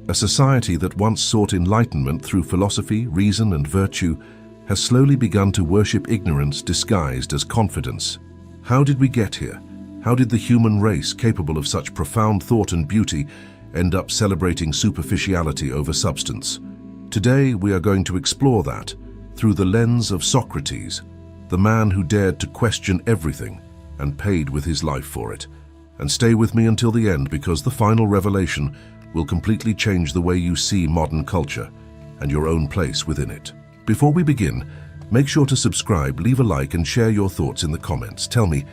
A society that once sought enlightenment through philosophy, reason, and virtue has slowly begun to worship ignorance disguised as confidence. How did we get here? How did the human race, capable of such profound thought and beauty, end up celebrating superficiality over substance? Today, we are going to explore that through the lens of Socrates, the man who dared to question everything and paid with his life for it. And stay with me until the end, because the final revelation will completely change the way you see modern culture and your own place within it. Before we begin, make sure to subscribe, leave a like, and share your thoughts in the comments. Tell me,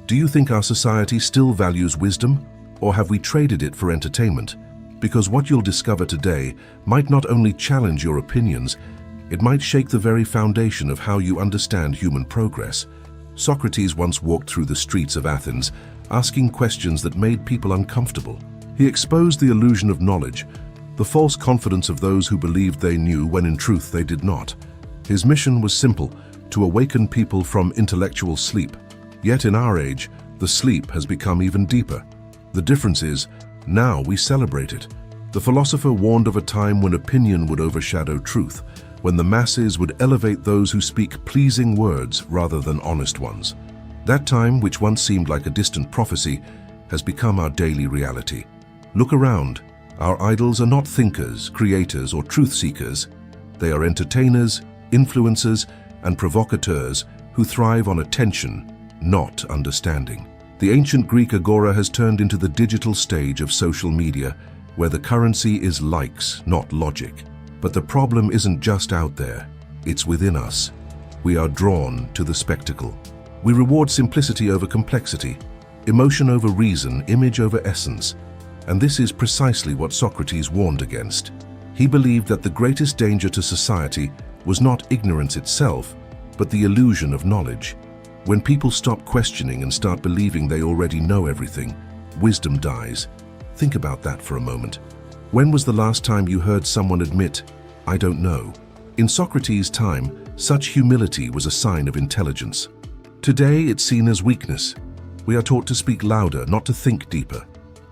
do you think our society still values wisdom, or have we traded it for entertainment? Because what you'll discover today might not only challenge your opinions, it might shake the very foundation of how you understand human progress. Socrates once walked through the streets of Athens, asking questions that made people uncomfortable. He exposed the illusion of knowledge, the false confidence of those who believed they knew when in truth they did not. His mission was simple: to awaken people from intellectual sleep. Yet in our age, the sleep has become even deeper. The difference is, now we celebrate it. The philosopher warned of a time when opinion would overshadow truth, when the masses would elevate those who speak pleasing words rather than honest ones. That time, which once seemed like a distant prophecy, has become our daily reality. Look around. Our idols are not thinkers, creators, or truth seekers. They are entertainers, influencers, and provocateurs who thrive on attention, not understanding. The ancient Greek agora has turned into the digital stage of social media, where the currency is likes, not logic. But the problem isn't just out there, it's within us. We are drawn to the spectacle. We reward simplicity over complexity, emotion over reason, image over essence. And this is precisely what Socrates warned against. He believed that the greatest danger to society was not ignorance itself, but the illusion of knowledge. When people stop questioning and start believing they already know everything, wisdom dies. Think about that for a moment. When was the last time you heard someone admit, "I don't know"? In Socrates' time, such humility was a sign of intelligence. Today, it's seen as weakness. We are taught to speak louder, not to think deeper.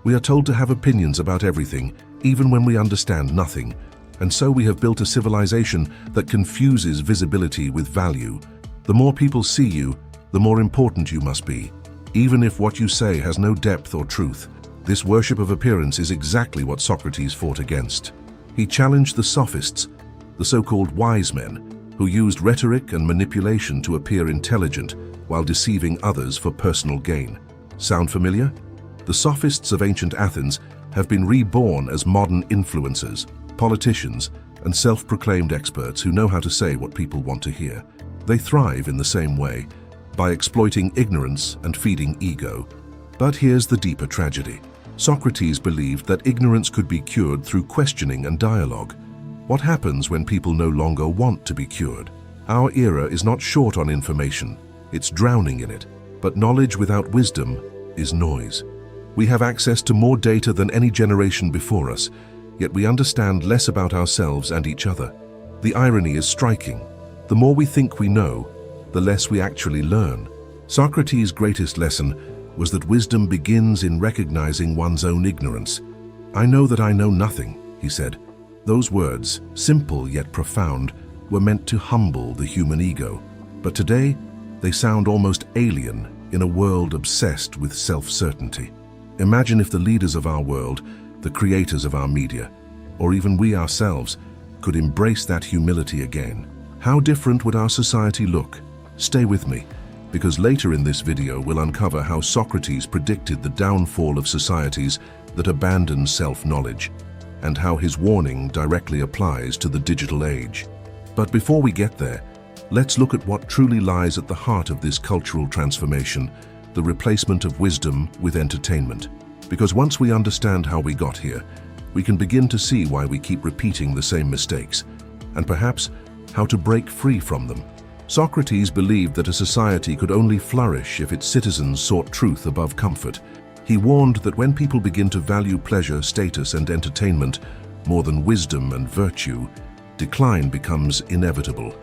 We are told to have opinions about everything, even when we understand nothing. And so we have built a civilization that confuses visibility with value. The more people see you, the more important you must be, even if what you say has no depth or truth. This worship of appearance is exactly what Socrates fought against. He challenged the Sophists, the so-called wise men, who used rhetoric and manipulation to appear intelligent while deceiving others for personal gain. Sound familiar? The Sophists of ancient Athens have been reborn as modern influencers, politicians, and self-proclaimed experts who know how to say what people want to hear. They thrive in the same way, by exploiting ignorance and feeding ego. But here's the deeper tragedy. Socrates believed that ignorance could be cured through questioning and dialogue. What happens when people no longer want to be cured? Our era is not short on information, it's drowning in it. But knowledge without wisdom is noise. We have access to more data than any generation before us, yet we understand less about ourselves and each other. The irony is striking. The more we think we know, the less we actually learn. Socrates' greatest lesson was that wisdom begins in recognizing one's own ignorance. "I know that I know nothing," he said. Those words, simple yet profound, were meant to humble the human ego. But today, they sound almost alien in a world obsessed with self-certainty. Imagine if the leaders of our world, the creators of our media, or even we ourselves, could embrace that humility again. How different would our society look? Stay with me, because later in this video we'll uncover how Socrates predicted the downfall of societies that abandon self-knowledge, and how his warning directly applies to the digital age. But before we get there, let's look at what truly lies at the heart of this cultural transformation, the replacement of wisdom with entertainment. Because once we understand how we got here, we can begin to see why we keep repeating the same mistakes, and perhaps how to break free from them. Socrates believed that a society could only flourish if its citizens sought truth above comfort. He warned that when people begin to value pleasure, status, and entertainment more than wisdom and virtue, decline becomes inevitable.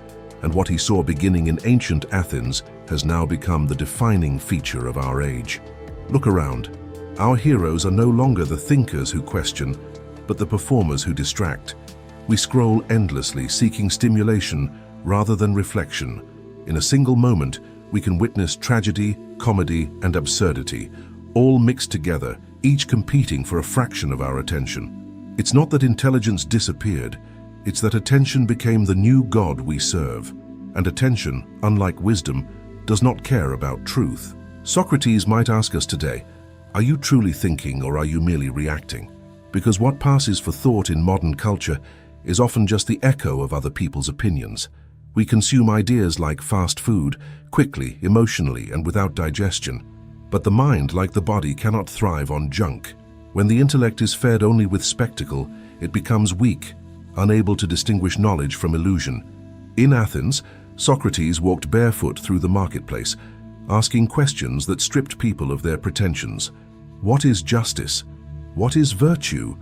And what he saw beginning in ancient Athens has now become the defining feature of our age. Look around. Our heroes are no longer the thinkers who question, but the performers who distract. We scroll endlessly, seeking stimulation rather than reflection. In a single moment, we can witness tragedy, comedy, and absurdity, all mixed together, each competing for a fraction of our attention. It's not that intelligence disappeared, it's that attention became the new god we serve. And attention, unlike wisdom, does not care about truth. Socrates might ask us today, are you truly thinking or are you merely reacting? Because what passes for thought in modern culture is often just the echo of other people's opinions. We consume ideas like fast food, quickly, emotionally, and without digestion. But the mind, like the body, cannot thrive on junk. When the intellect is fed only with spectacle, it becomes weak, unable to distinguish knowledge from illusion. In Athens, Socrates walked barefoot through the marketplace, asking questions that stripped people of their pretensions. What is justice? What is virtue?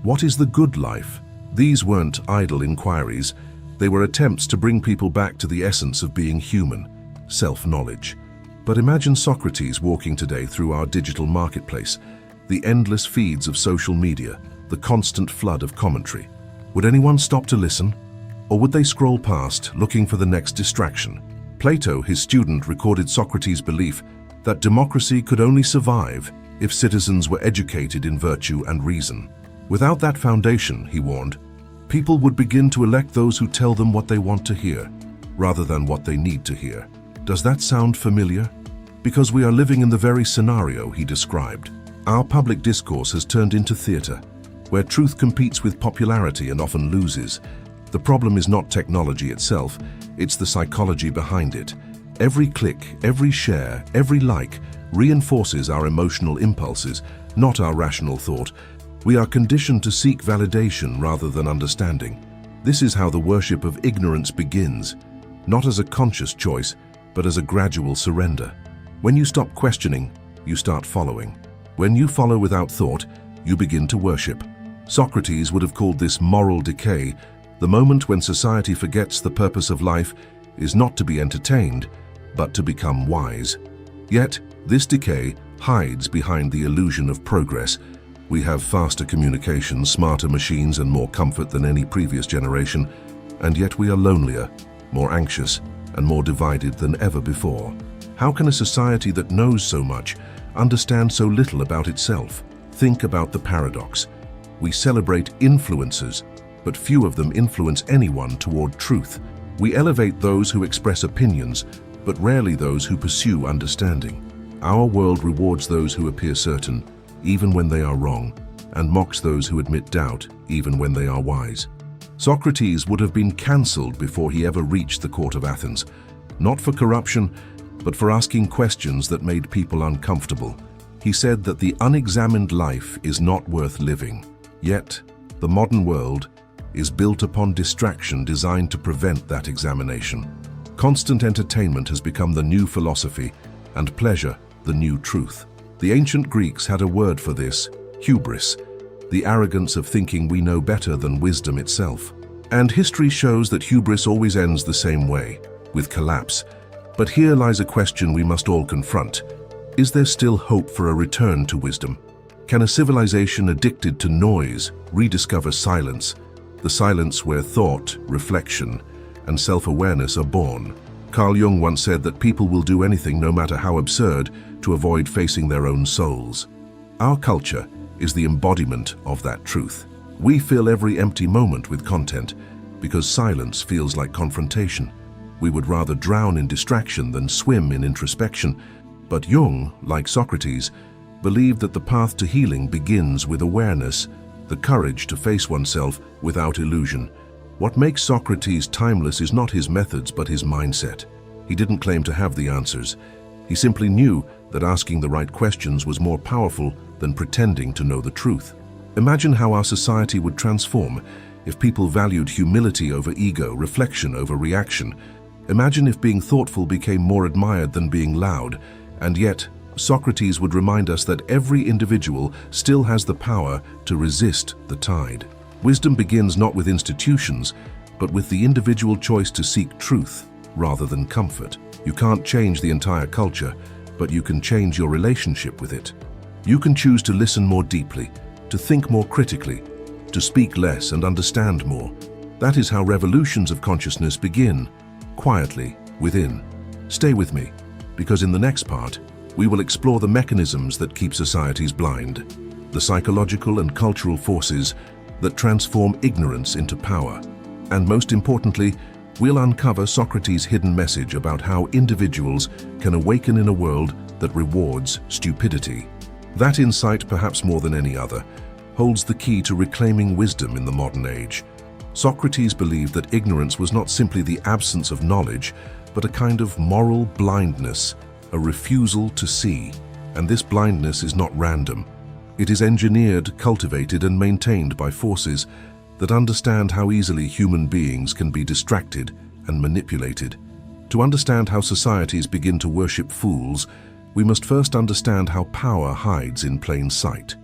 What is the good life? These weren't idle inquiries. They were attempts to bring people back to the essence of being human, self-knowledge. But imagine Socrates walking today through our digital marketplace, the endless feeds of social media, the constant flood of commentary. Would anyone stop to listen? Or would they scroll past, looking for the next distraction? Plato, his student, recorded Socrates' belief that democracy could only survive if citizens were educated in virtue and reason. Without that foundation, he warned, people would begin to elect those who tell them what they want to hear, rather than what they need to hear. Does that sound familiar? Because we are living in the very scenario he described. Our public discourse has turned into theater, where truth competes with popularity and often loses. The problem is not technology itself, it's the psychology behind it. Every click, every share, every like reinforces our emotional impulses, not our rational thought. We are conditioned to seek validation rather than understanding. This is how the worship of ignorance begins, not as a conscious choice, but as a gradual surrender. When you stop questioning, you start following. When you follow without thought, you begin to worship. Socrates would have called this moral decay, the moment when society forgets the purpose of life is not to be entertained, but to become wise. Yet, this decay hides behind the illusion of progress. We have faster communication, smarter machines, and more comfort than any previous generation, and yet we are lonelier, more anxious, and more divided than ever before. How can a society that knows so much understand so little about itself? Think about the paradox. We celebrate influencers, but few of them influence anyone toward truth. We elevate those who express opinions, but rarely those who pursue understanding. Our world rewards those who appear certain, even when they are wrong, and mocks those who admit doubt, even when they are wise. Socrates would have been cancelled before he ever reached the court of Athens, not for corruption, but for asking questions that made people uncomfortable. He said that the unexamined life is not worth living. Yet, the modern world is built upon distraction designed to prevent that examination. Constant entertainment has become the new philosophy, and pleasure the new truth. The ancient Greeks had a word for this, hubris, the arrogance of thinking we know better than wisdom itself. And history shows that hubris always ends the same way, with collapse. But here lies a question we must all confront. Is there still hope for a return to wisdom? Can a civilization addicted to noise rediscover silence, the silence where thought, reflection, and self-awareness are born? Carl Jung once said that people will do anything, no matter how absurd, to avoid facing their own souls. Our culture is the embodiment of that truth. We fill every empty moment with content because silence feels like confrontation. We would rather drown in distraction than swim in introspection. But Jung, like Socrates, believed that the path to healing begins with awareness, the courage to face oneself without illusion. What makes Socrates timeless is not his methods but his mindset. He didn't claim to have the answers. He simply knew that asking the right questions was more powerful than pretending to know the truth. Imagine how our society would transform if people valued humility over ego, reflection over reaction. Imagine if being thoughtful became more admired than being loud. And yet, Socrates would remind us that every individual still has the power to resist the tide. Wisdom begins not with institutions, but with the individual choice to seek truth rather than comfort. You can't change the entire culture, but you can change your relationship with it. You can choose to listen more deeply, to think more critically, to speak less and understand more. That is how revolutions of consciousness begin, quietly, within. Stay with me, because in the next part, we will explore the mechanisms that keep societies blind, the psychological and cultural forces that transform ignorance into power, and most importantly, we'll uncover Socrates' hidden message about how individuals can awaken in a world that rewards stupidity. That insight, perhaps more than any other, holds the key to reclaiming wisdom in the modern age. Socrates believed that ignorance was not simply the absence of knowledge, but a kind of moral blindness, a refusal to see. And this blindness is not random. It is engineered, cultivated, and maintained by forces that understand how easily human beings can be distracted and manipulated. To understand how societies begin to worship fools, we must first understand how power hides in plain sight.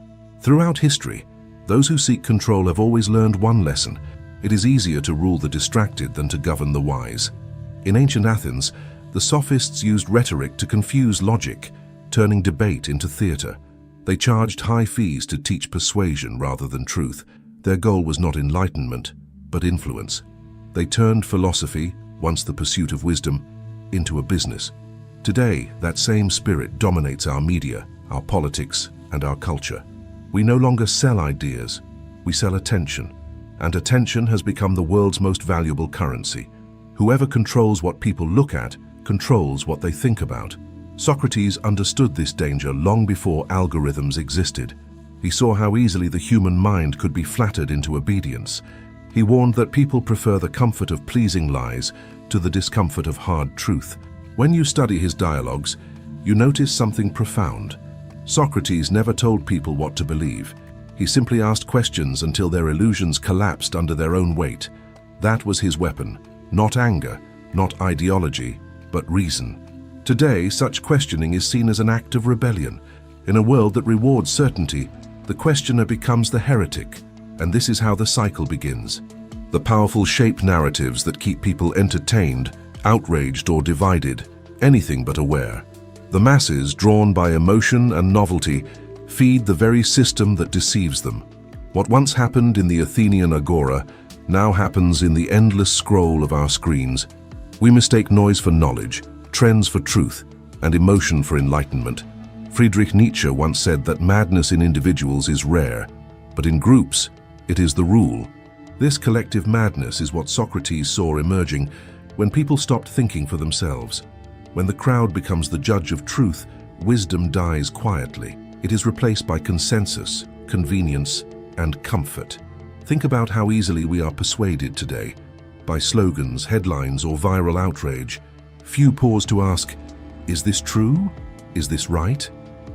Throughout history, those who seek control have always learned one lesson: it is easier to rule the distracted than to govern the wise. In ancient Athens, the Sophists used rhetoric to confuse logic, turning debate into theater. They charged high fees to teach persuasion rather than truth. Their goal was not enlightenment, but influence. They turned philosophy, once the pursuit of wisdom, into a business. Today, that same spirit dominates our media, our politics, and our culture. We no longer sell ideas, we sell attention. And attention has become the world's most valuable currency. Whoever controls what people look at, controls what they think about. Socrates understood this danger long before algorithms existed. He saw how easily the human mind could be flattered into obedience. He warned that people prefer the comfort of pleasing lies to the discomfort of hard truth. When you study his dialogues, you notice something profound. Socrates never told people what to believe. He simply asked questions until their illusions collapsed under their own weight. That was his weapon, not anger, not ideology, but reason. Today, such questioning is seen as an act of rebellion. In a world that rewards certainty, the questioner becomes the heretic, and this is how the cycle begins. The powerful shape narratives that keep people entertained, outraged, or divided, anything but aware. The masses, drawn by emotion and novelty, feed the very system that deceives them. What once happened in the Athenian agora now happens in the endless scroll of our screens. We mistake noise for knowledge, trends for truth, and emotion for enlightenment. Friedrich Nietzsche once said that madness in individuals is rare, but in groups, it is the rule. This collective madness is what Socrates saw emerging when people stopped thinking for themselves. When the crowd becomes the judge of truth, wisdom dies quietly. It is replaced by consensus, convenience, and comfort. Think about how easily we are persuaded today, by slogans, headlines, or viral outrage. Few pause to ask, is this true? Is this right?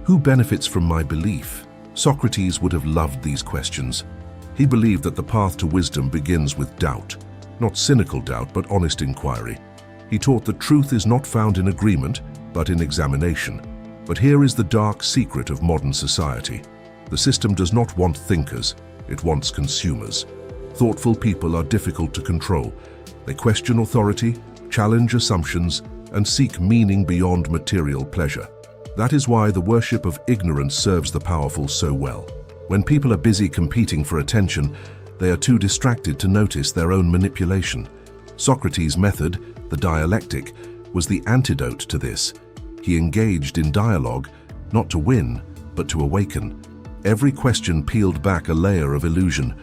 Who benefits from my belief? Socrates would have loved these questions. He believed that the path to wisdom begins with doubt, not cynical doubt, but honest inquiry. He taught that truth is not found in agreement, but in examination. But here is the dark secret of modern society. The system does not want thinkers, it wants consumers. Thoughtful people are difficult to control. They question authority, challenge assumptions, and seek meaning beyond material pleasure. That is why the worship of ignorance serves the powerful so well. When people are busy competing for attention, they are too distracted to notice their own manipulation. Socrates' method, the dialectic, was the antidote to this. He engaged in dialogue, not to win, but to awaken. Every question peeled back a layer of illusion.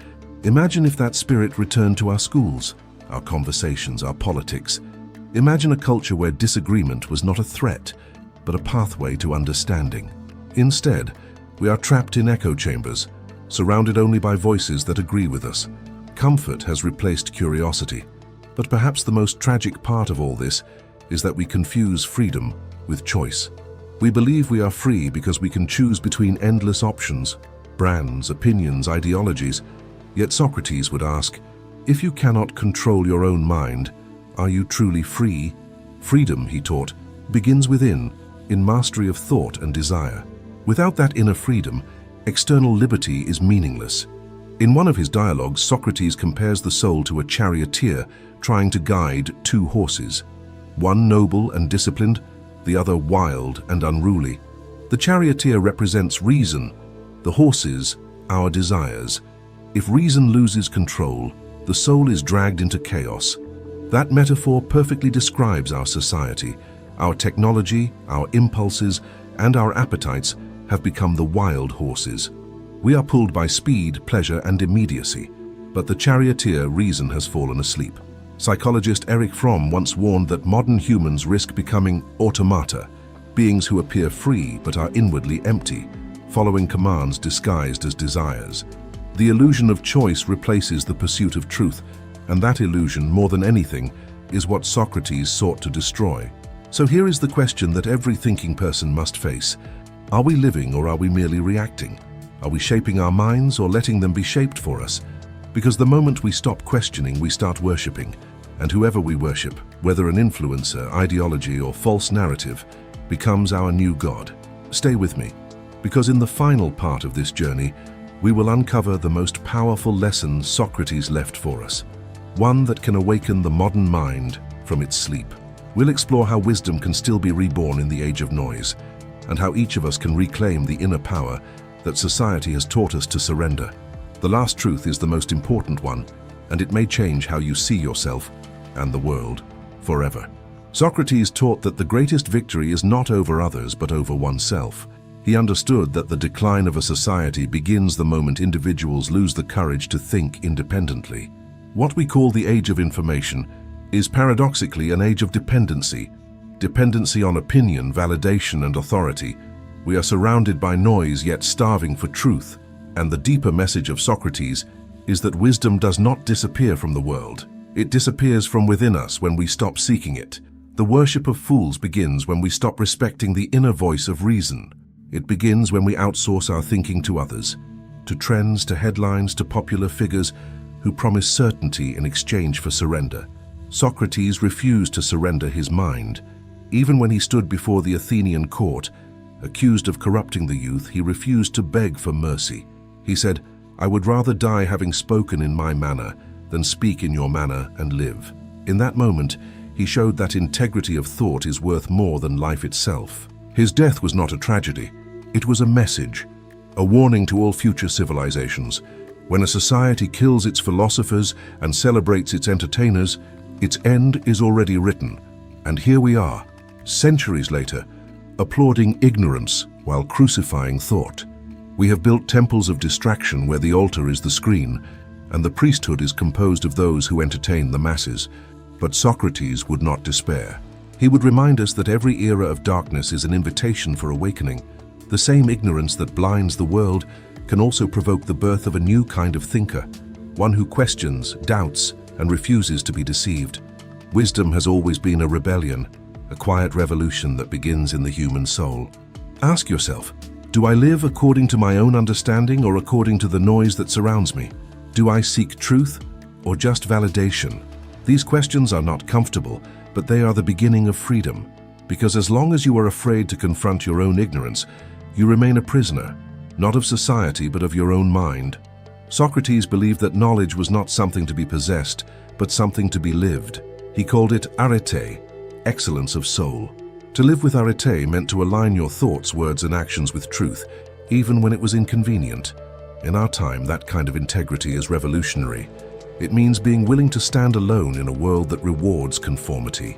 Imagine if that spirit returned to our schools, our conversations, our politics. Imagine a culture where disagreement was not a threat, but a pathway to understanding. Instead, we are trapped in echo chambers, surrounded only by voices that agree with us. Comfort has replaced curiosity. But perhaps the most tragic part of all this is that we confuse freedom with choice. We believe we are free because we can choose between endless options, brands, opinions, ideologies. Yet Socrates would ask, if you cannot control your own mind, are you truly free? Freedom, he taught, begins within, in mastery of thought and desire. Without that inner freedom, external liberty is meaningless. In one of his dialogues, Socrates compares the soul to a charioteer trying to guide two horses, one noble and disciplined, the other wild and unruly. The charioteer represents reason, the horses, our desires. If reason loses control, the soul is dragged into chaos. That metaphor perfectly describes our society. Our technology, our impulses, and our appetites have become the wild horses. We are pulled by speed, pleasure, and immediacy, but the charioteer reason has fallen asleep. Psychologist Erich Fromm once warned that modern humans risk becoming automata, beings who appear free but are inwardly empty, following commands disguised as desires. The illusion of choice replaces the pursuit of truth, and that illusion, more than anything, is what Socrates sought to destroy. So here is the question that every thinking person must face. Are we living or are we merely reacting? Are we shaping our minds or letting them be shaped for us? Because the moment we stop questioning, we start worshipping. And whoever we worship, whether an influencer, ideology, or false narrative, becomes our new god. Stay with me, because in the final part of this journey, we will uncover the most powerful lesson Socrates left for us, one that can awaken the modern mind from its sleep. We'll explore how wisdom can still be reborn in the age of noise, and how each of us can reclaim the inner power that society has taught us to surrender. The last truth is the most important one, and it may change how you see yourself and the world forever. Socrates taught that the greatest victory is not over others but over oneself. He understood that the decline of a society begins the moment individuals lose the courage to think independently. What we call the age of information is paradoxically an age of dependency. Dependency on opinion, validation, and authority. We are surrounded by noise yet starving for truth, and the deeper message of Socrates is that wisdom does not disappear from the world. It disappears from within us when we stop seeking it. The worship of fools begins when we stop respecting the inner voice of reason. It begins when we outsource our thinking to others, to trends, to headlines, to popular figures who promise certainty in exchange for surrender. Socrates refused to surrender his mind. Even when he stood before the Athenian court, accused of corrupting the youth, he refused to beg for mercy. He said, "I would rather die having spoken in my manner than speak in your manner and live." In that moment, he showed that integrity of thought is worth more than life itself. His death was not a tragedy. It was a message, a warning to all future civilizations. When a society kills its philosophers and celebrates its entertainers, its end is already written. And here we are, centuries later, applauding ignorance while crucifying thought. We have built temples of distraction where the altar is the screen, and the priesthood is composed of those who entertain the masses. But Socrates would not despair. He would remind us that every era of darkness is an invitation for awakening. The same ignorance that blinds the world can also provoke the birth of a new kind of thinker, one who questions, doubts, and refuses to be deceived. Wisdom has always been a rebellion, a quiet revolution that begins in the human soul. Ask yourself, do I live according to my own understanding or according to the noise that surrounds me? Do I seek truth or just validation? These questions are not comfortable, but they are the beginning of freedom. Because as long as you are afraid to confront your own ignorance, you remain a prisoner, not of society but of your own mind. Socrates believed that knowledge was not something to be possessed, but something to be lived. He called it arete, excellence of soul. To live with arete meant to align your thoughts, words, and actions with truth, even when it was inconvenient. In our time, that kind of integrity is revolutionary. It means being willing to stand alone in a world that rewards conformity.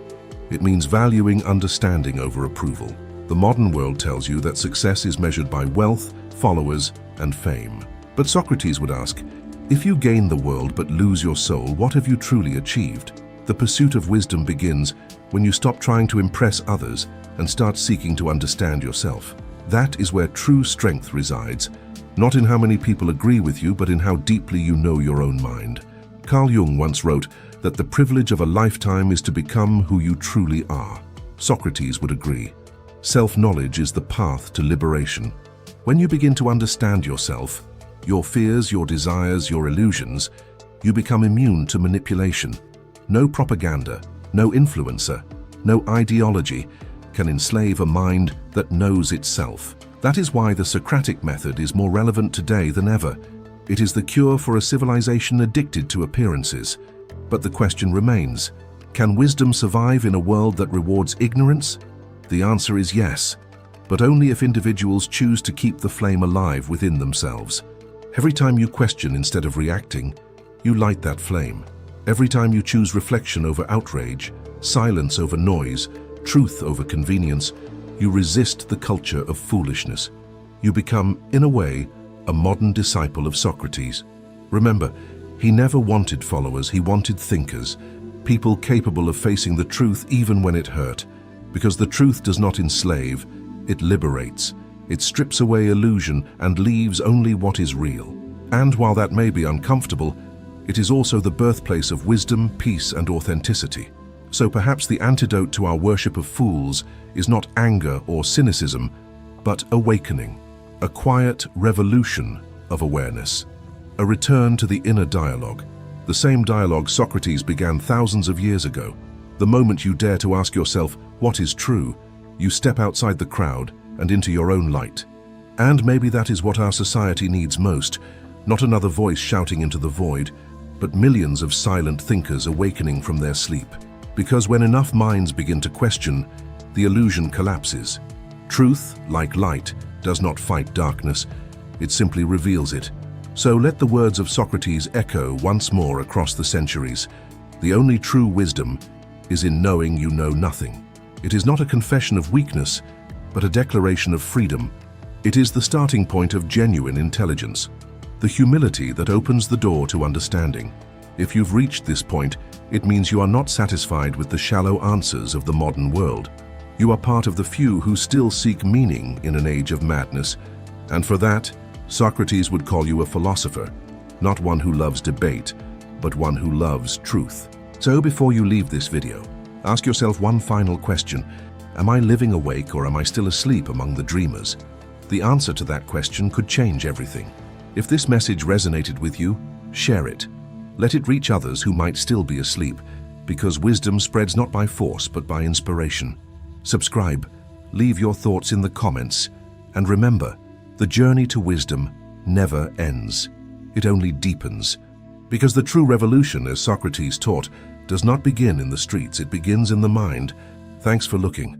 It means valuing understanding over approval. The modern world tells you that success is measured by wealth, followers, and fame. But Socrates would ask, if you gain the world but lose your soul, what have you truly achieved? The pursuit of wisdom begins when you stop trying to impress others and start seeking to understand yourself. That is where true strength resides, not in how many people agree with you, but in how deeply you know your own mind. Carl Jung once wrote that the privilege of a lifetime is to become who you truly are. Socrates would agree. Self-knowledge is the path to liberation. When you begin to understand yourself, your fears, your desires, your illusions, you become immune to manipulation. No propaganda, no influencer, no ideology can enslave a mind that knows itself. That is why the Socratic method is more relevant today than ever. It is the cure for a civilization addicted to appearances. But the question remains, can wisdom survive in a world that rewards ignorance? The answer is yes, but only if individuals choose to keep the flame alive within themselves. Every time you question instead of reacting, you light that flame. Every time you choose reflection over outrage, silence over noise, truth over convenience, you resist the culture of foolishness. You become, in a way, a modern disciple of Socrates. Remember, he never wanted followers, he wanted thinkers, people capable of facing the truth even when it hurt, because the truth does not enslave, it liberates. It strips away illusion and leaves only what is real. And while that may be uncomfortable, it is also the birthplace of wisdom, peace, and authenticity. So perhaps the antidote to our worship of fools is not anger or cynicism, but awakening, a quiet revolution of awareness, a return to the inner dialogue, the same dialogue Socrates began thousands of years ago. The moment you dare to ask yourself, what is true, you step outside the crowd and into your own light. And maybe that is what our society needs most, not another voice shouting into the void, but millions of silent thinkers awakening from their sleep. Because when enough minds begin to question, the illusion collapses. Truth, like light, does not fight darkness, it simply reveals it. So let the words of Socrates echo once more across the centuries. The only true wisdom is in knowing you know nothing. It is not a confession of weakness, but a declaration of freedom. It is the starting point of genuine intelligence, the humility that opens the door to understanding. If you've reached this point, it means you are not satisfied with the shallow answers of the modern world. You are part of the few who still seek meaning in an age of madness, and for that, Socrates would call you a philosopher, not one who loves debate, but one who loves truth. So before you leave this video, ask yourself one final question. Am I living awake or am I still asleep among the dreamers? The answer to that question could change everything. If this message resonated with you, share it. Let it reach others who might still be asleep, because wisdom spreads not by force but by inspiration. Subscribe, leave your thoughts in the comments, and remember, the journey to wisdom never ends. It only deepens. Because the true revolution, as Socrates taught, does not begin in the streets, it begins in the mind. Thanks for looking.